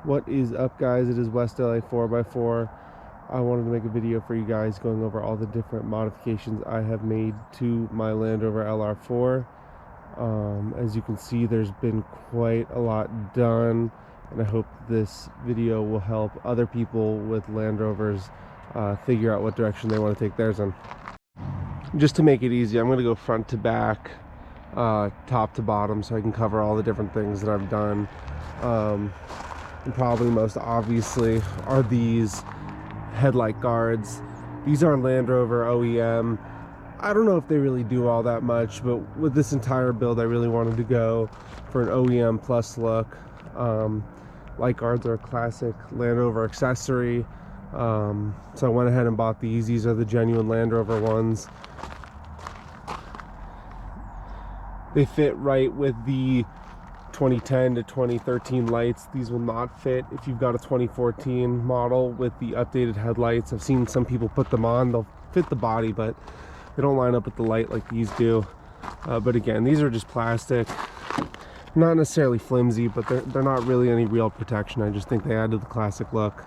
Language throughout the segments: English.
What is up, guys? It is West LA 4x4. I wanted to make a video for you guys going over all the different modifications I have made to my Land Rover LR4. As you can see, there's been quite a lot done, and I hope this video will help other people with Land Rovers figure out what direction they want to take theirs in. Just to make it easy, I'm going to go front to back, top to bottom, so I can cover all the different things that I've done. And probably most obviously are these headlight guards. These are Land Rover OEM. I don't know if they really do all that much, but with this entire build I really wanted to go for an OEM plus look. Light guards are a classic Land Rover accessory, so I went ahead and bought these. These are the genuine Land Rover ones. They fit right with the 2010 to 2013 lights. These will not fit if you've got a 2014 model with the updated headlights. I've seen some people put them on, they'll fit the body, but they don't line up with the light like these do. But again, these are just plastic, not necessarily flimsy, but they're not really any real protection. I just think they add to the classic look.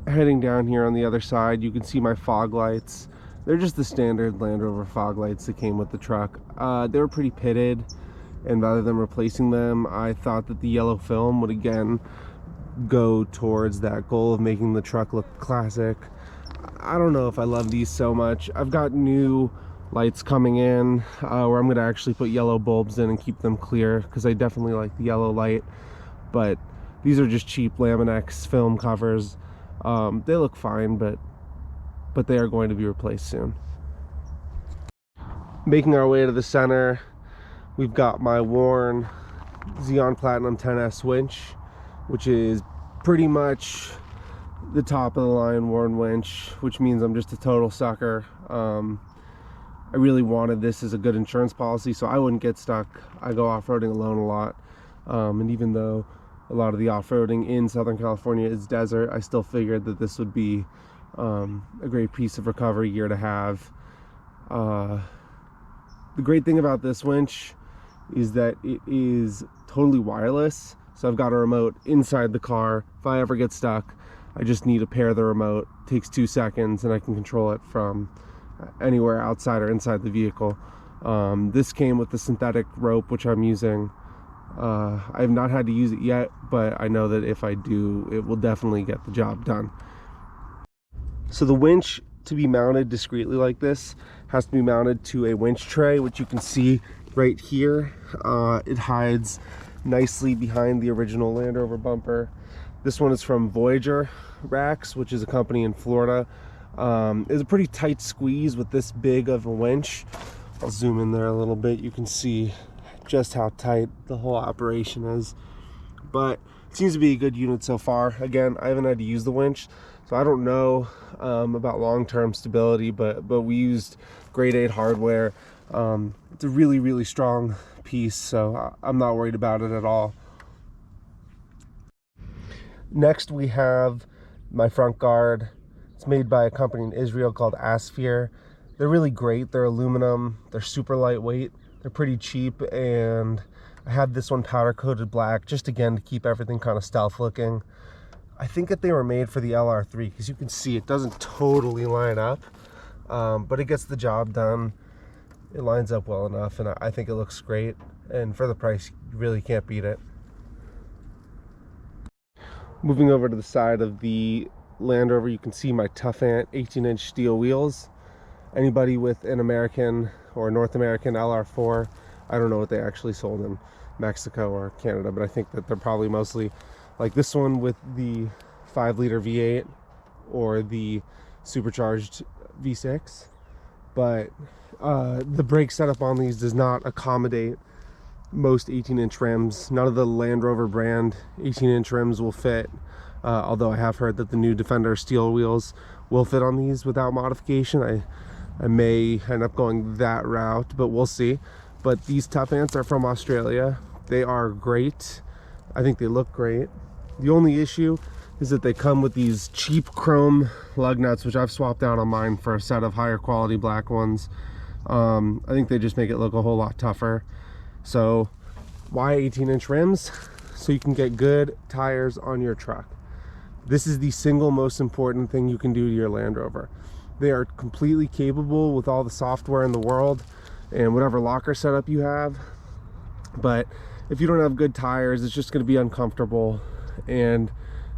Heading down here on the other side, you can see my fog lights. They're just the standard Land Rover fog lights that came with the truck. They were pretty pitted, and rather than replacing them, I thought that the yellow film would again go towards that goal of making the truck look classic. I don't know if I love these so much. I've got new lights coming in where I'm going to actually put yellow bulbs in and keep them clear, because I definitely like the yellow light. But these are just cheap Laminex film covers. They look fine, but they are going to be replaced soon. Making our way to the center, we've got my worn Xeon Platinum 10S winch, which is pretty much the top of the line worn winch, which means I'm just a total sucker. I really wanted this as a good insurance policy so I wouldn't get stuck. I go off-roading alone a lot, and even though a lot of the off-roading in Southern California is desert, I still figured that this would be a great piece of recovery gear to have. The great thing about this winch is that it is totally wireless, so I've got a remote inside the car. If I ever get stuck, I just need to pair the remote. It takes 2 seconds and I can control it from anywhere outside or inside the vehicle. This came with the synthetic rope, which I'm using. I have not had to use it yet, but I know that if I do, it will definitely get the job done. So the winch, to be mounted discreetly like this, has to be mounted to a winch tray, which you can see right here. It hides nicely behind the original Land Rover bumper. This one is from Voyager Racks, which is a company in Florida. It's a pretty tight squeeze with this big of a winch. I'll zoom in there a little bit. You can see just how tight the whole operation is, but it seems to be a good unit so far. Again, I haven't had to use the winch, so I don't know about long-term stability, but we used grade 8 hardware. It's a really strong piece, so I'm not worried about it at all. Next we have my front guard. It's made by a company in Israel called Asphere. They're really great. They're aluminum, they're super lightweight, they're pretty cheap, and I had this one powder coated black just again to keep everything kind of stealth looking. I think that they were made for the LR3 because you can see it doesn't totally line up, but it gets the job done. It lines up well enough, and I think it looks great, and for the price you really can't beat it. Moving over to the side of the Land Rover, you can see my Tough Ant 18-inch steel wheels. Anybody with an American or North American LR4, I don't know what they actually sold in Mexico or Canada, but I think that they're probably mostly like this one with the 5-liter V8 or the supercharged V6. But the brake setup on these does not accommodate most 18-inch rims. None of the Land Rover brand 18-inch rims will fit, although I have heard that the new Defender steel wheels will fit on these without modification. I may end up going that route, but we'll see. But these Tough Ants are from Australia. They are great. I think they look great. The only issue is that they come with these cheap chrome lug nuts, which I've swapped out on mine for a set of higher quality black ones. I think they just make it look a whole lot tougher. So why 18-inch rims? so you can get good tires on your truck. This is the single most important thing you can do to your Land Rover. They are completely capable with all the software in the world and whatever locker setup you have, but if you don't have good tires, it's just going to be uncomfortable, and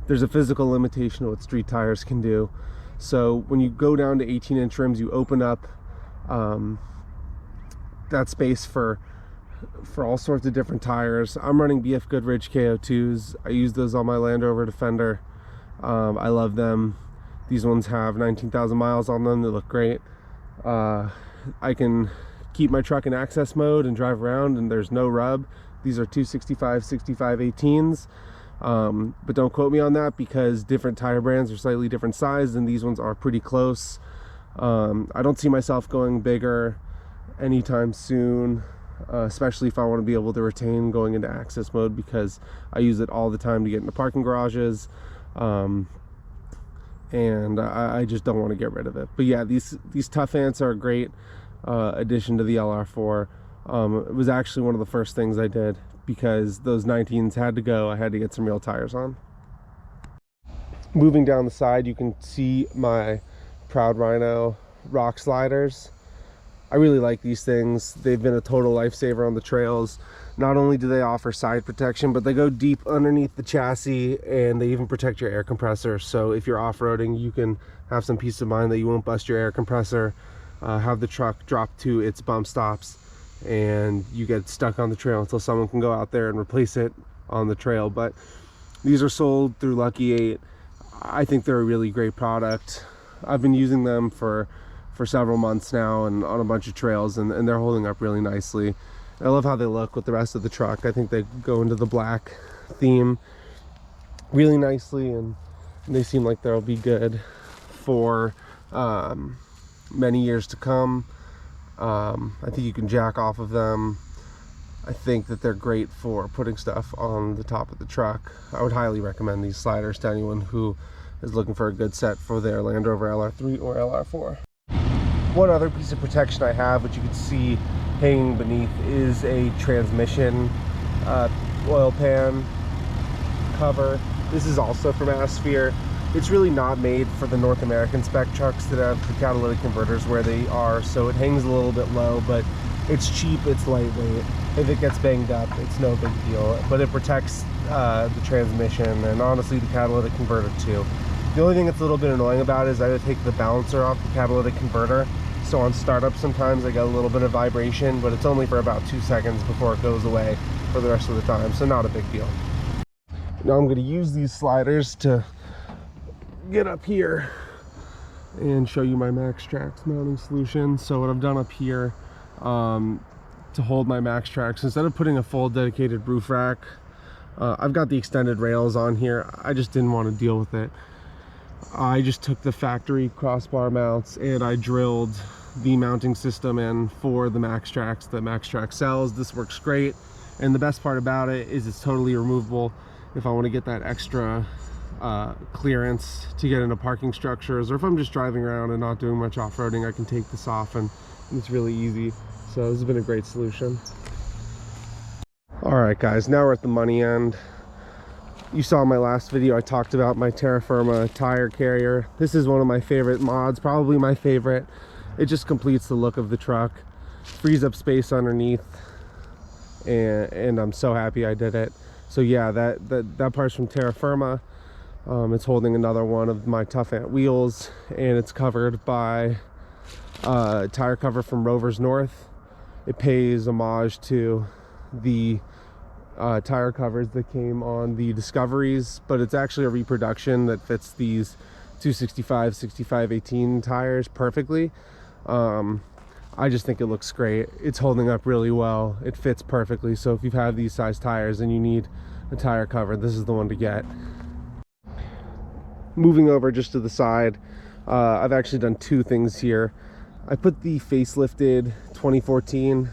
there's a physical limitation to what street tires can do. So when you go down to 18-inch rims, you open up that space for all sorts of different tires. I'm running BF Goodrich KO2s. I use those on my Land Rover Defender. I love them. These ones have 19,000 miles on them. They look great. I can keep my truck in access mode and drive around, and there's no rub. These are 265 65 18s, but don't quote me on that because different tire brands are slightly different size, and these ones are pretty close. I don't see myself going bigger anytime soon, especially if I want to be able to retain going into access mode, because I use it all the time to get into parking garages, and I just don't want to get rid of it. But yeah, these Tough Ants are a great addition to the LR4. It was actually one of the first things I did because those 19s had to go. I had to get some real tires on. Moving down the side, you can see my Proud Rhino rock sliders. I really like these things. They've been a total lifesaver on the trails. Not only do they offer side protection, but they go deep underneath the chassis, and they even protect your air compressor. So if you're off-roading, you can have some peace of mind that you won't bust your air compressor, have the truck drop to its bump stops, and you get stuck on the trail until someone can go out there and replace it on the trail. But these are sold through Lucky 8. I think they're a really great product. I've been using them for several months now and on a bunch of trails, and they're holding up really nicely. I love how they look with the rest of the truck. I think they go into the black theme really nicely, and they seem like they'll be good for many years to come. I think you can jack off of them. I think that they're great for putting stuff on the top of the truck. I would highly recommend these sliders to anyone who is looking for a good set for their Land Rover LR3 or LR4. One other piece of protection I have, which you can see hanging beneath, is a transmission oil pan cover. This is also from Atmosphere. It's really not made for the North American spec trucks that have the catalytic converters where they are, so it hangs a little bit low, but it's cheap, it's lightweight. If it gets banged up, it's no big deal, but it protects the transmission and honestly the catalytic converter too. The only thing that's a little bit annoying about it is I have to take the balancer off the catalytic converter, so on startup sometimes I get a little bit of vibration, but it's only for about 2 seconds before it goes away for the rest of the time, so not a big deal. Now I'm going to use these sliders to get up here and show you my Maxtrax mounting solution. So what I've done up here to hold my Maxtrax, instead of putting a full dedicated roof rack, I've got the extended rails on here. I just didn't want to deal with it. I just took the factory crossbar mounts and I drilled the mounting system in for the Maxtrax that Maxtrax sells. This works great, and the best part about it is it's totally removable. If I want to get that extra clearance to get into parking structures, or if I'm just driving around and not doing much off-roading, I can take this off and it's really easy. So this has been a great solution. All right guys, now we're at the money end. You saw in my last video I talked about my Terra Firma tire carrier. This is one of my favorite mods, probably my favorite. It just completes the look of the truck, frees up space underneath, and I'm so happy I did it. So yeah, that part's from Terra Firma. It's holding another one of my Tough Ant wheels, and it's covered by a tire cover from Rovers North. It pays homage to the tire covers that came on the Discoveries, but it's actually a reproduction that fits these 265 65 18 tires perfectly. I just think it looks great. It's holding up really well. It fits perfectly. So if you have these size tires and you need a tire cover, this is the one to get. Moving over just to the side, I've actually done two things here. I put the facelifted 2014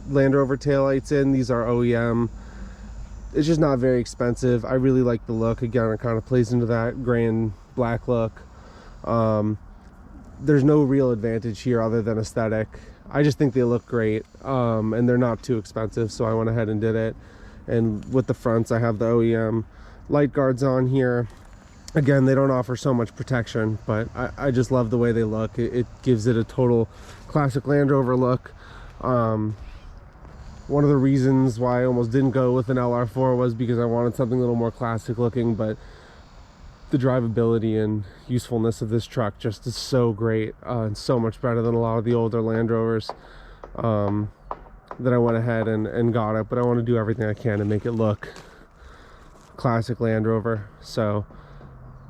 Land Rover taillights in. These are OEM. It's just not very expensive. I really like the look. Again, it kind of plays into that gray and black look. There's no real advantage here other than aesthetic. I just think they look great, and they're not too expensive, so I went ahead and did it. And with the fronts, I have the OEM light guards on here. Again, they don't offer so much protection, but I just love the way they look. It gives it a total classic Land Rover look. One of the reasons why I almost didn't go with an LR4 was because I wanted something a little more classic looking, but the drivability and usefulness of this truck just is so great, and so much better than a lot of the older Land Rovers, that I went ahead and got it. But I want to do everything I can to make it look classic Land Rover. So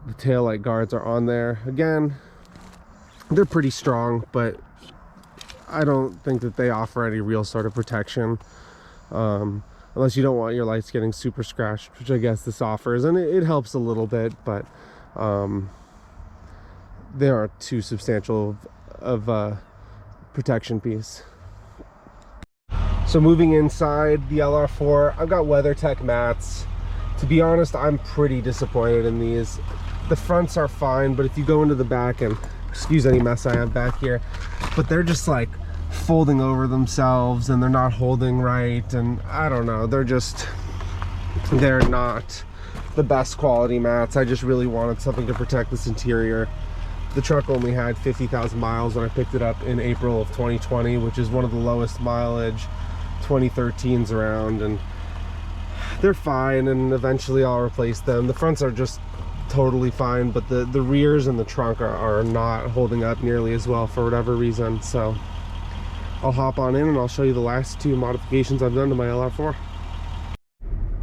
the taillight guards are on there. Again, they're pretty strong, but I don't think that they offer any real sort of protection, unless you don't want your lights getting super scratched, which I guess this offers, and it helps a little bit, but they aren't too substantial of a protection piece. So moving inside the LR4, I've got WeatherTech mats. To be honest, I'm pretty disappointed in these. The fronts are fine, but if you go into the back, and excuse any mess I have back here, but they're just like folding over themselves and they're not holding right, and I don't know, they're not the best quality mats. I just really wanted something to protect this interior. The truck only had 50,000 miles when I picked it up in April of 2020, which is one of the lowest mileage 2013s around, and they're fine, and eventually I'll replace them. The fronts are just totally fine, but the rears and the trunk are not holding up nearly as well for whatever reason. So I'll hop on in and I'll show you the last two modifications I've done to my LR4.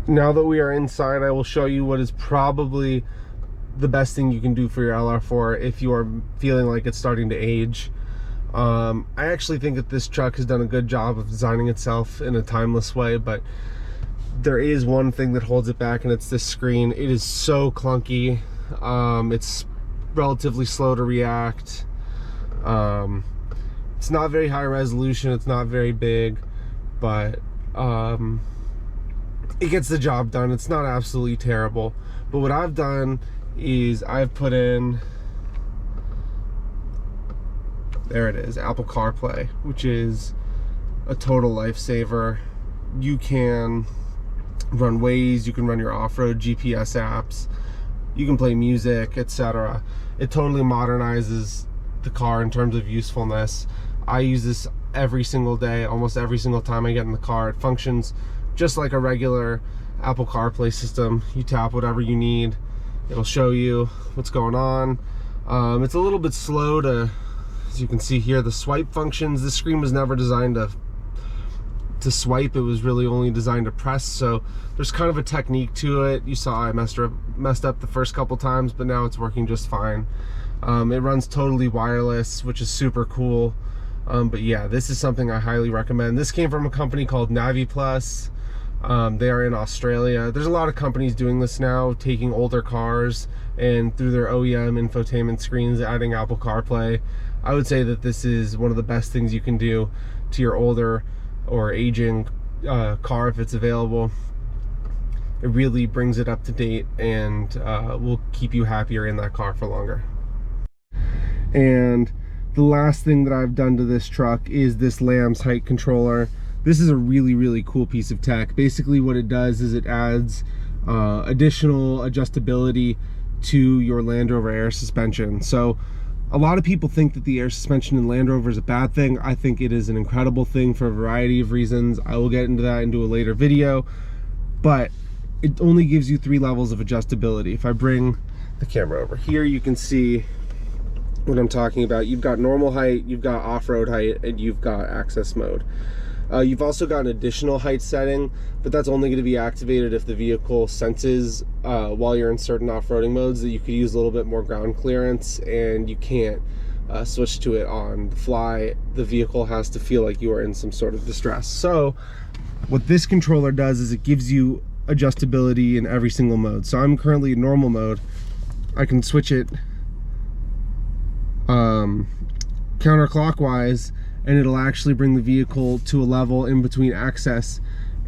Now that we are inside, I will show you what is probably the best thing you can do for your LR4 if you are feeling like it's starting to age. I actually think that this truck has done a good job of designing itself in a timeless way, but there is one thing that holds it back, and it's this screen. It is so clunky. It's relatively slow to react. It's not very high resolution, it's not very big, but it gets the job done. It's not absolutely terrible. But what I've done is I've put in, there it is, Apple CarPlay, which is a total lifesaver. You can run Waze, you can run your off-road GPS apps, you can play music, etc. It totally modernizes the car in terms of usefulness. I use this every single day, almost every single time I get in the car. It functions just like a regular Apple CarPlay system. You tap whatever you need, it'll show you what's going on. It's a little bit slow to, as you can see here, the swipe functions. This screen was never designed to swipe. It was really only designed to press, so there's kind of a technique to it. You saw I messed up the first couple times, but now it's working just fine. It runs totally wireless, which is super cool. But yeah, this is something I highly recommend. This came from a company called NaviPlus. They are in Australia. There's a lot of companies doing this now, taking older cars and through their OEM infotainment screens adding Apple CarPlay. I would say that this is one of the best things you can do to your older or aging car if it's available. It really brings it up to date and will keep you happier in that car for longer. And the last thing that I've done to this truck is this lamb's height controller. This is a really cool piece of tech. Basically what it does is it adds additional adjustability to your Land Rover air suspension. So a lot of people think that the air suspension in Land Rover is a bad thing. I think it is an incredible thing for a variety of reasons. I will get into that into a later video, but it only gives you 3 levels of adjustability. If I bring the camera over here, you can see what I'm talking about. You've got normal height, you've got off-road height, and you've got access mode. You've also got an additional height setting, but that's only going to be activated if the vehicle senses while you're in certain off-roading modes that you could use a little bit more ground clearance, and you can't switch to it on the fly. The vehicle has to feel like you are in some sort of distress. So what this controller does is it gives you adjustability in every single mode. So I'm currently in normal mode. I can switch it counterclockwise, and it'll actually bring the vehicle to a level in between access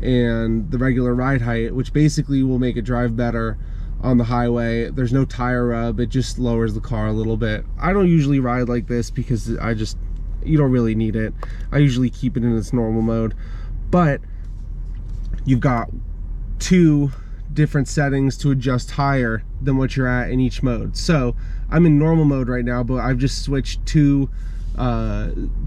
and the regular ride height, which basically will make it drive better on the highway. There's no tire rub, it just lowers the car a little bit. I don't usually ride like this because you don't really need it. I usually keep it in its normal mode, but you've got 2 different settings to adjust higher than what you're at in each mode. So I'm in normal mode right now, but I've just switched 2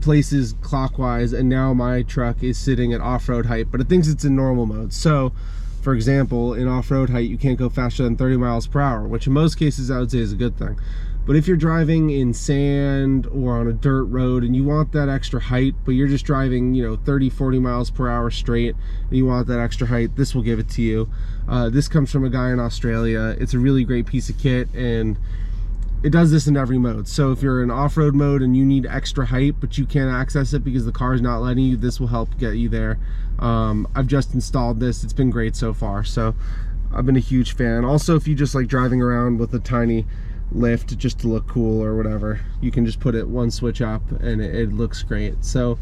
places clockwise, and now my truck is sitting at off-road height, but it thinks it's in normal mode. So for example, in off-road height, you can't go faster than 30 miles per hour, which in most cases I would say is a good thing. But if you're driving in sand or on a dirt road and you want that extra height, but you're just driving, you know, 30-40 miles per hour straight, and you want that extra height, this will give it to you. This comes from a guy in Australia. It's a really great piece of kit, and it does this in every mode. So if you're in off-road mode and you need extra height but you can't access it because the car is not letting you, this will help get you there. I've just installed this. It's been great so far, so I've been a huge fan. Also, if you just like driving around with a tiny lift just to look cool or whatever, you can just put it one switch up and it looks great. So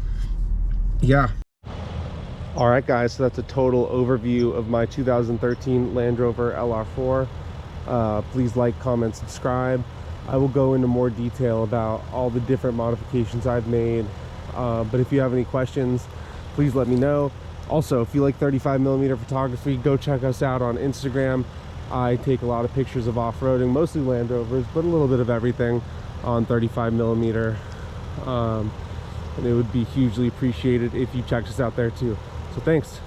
yeah. All right guys, so that's a total overview of my 2013 Land Rover LR4. Please like, comment, subscribe. I will go into more detail about all the different modifications I've made, but if you have any questions, please let me know. Also, if you like 35mm photography, go check us out on Instagram. I take a lot of pictures of off-roading, mostly Land Rovers, but a little bit of everything on 35mm, and it would be hugely appreciated if you checked us out there too. So thanks.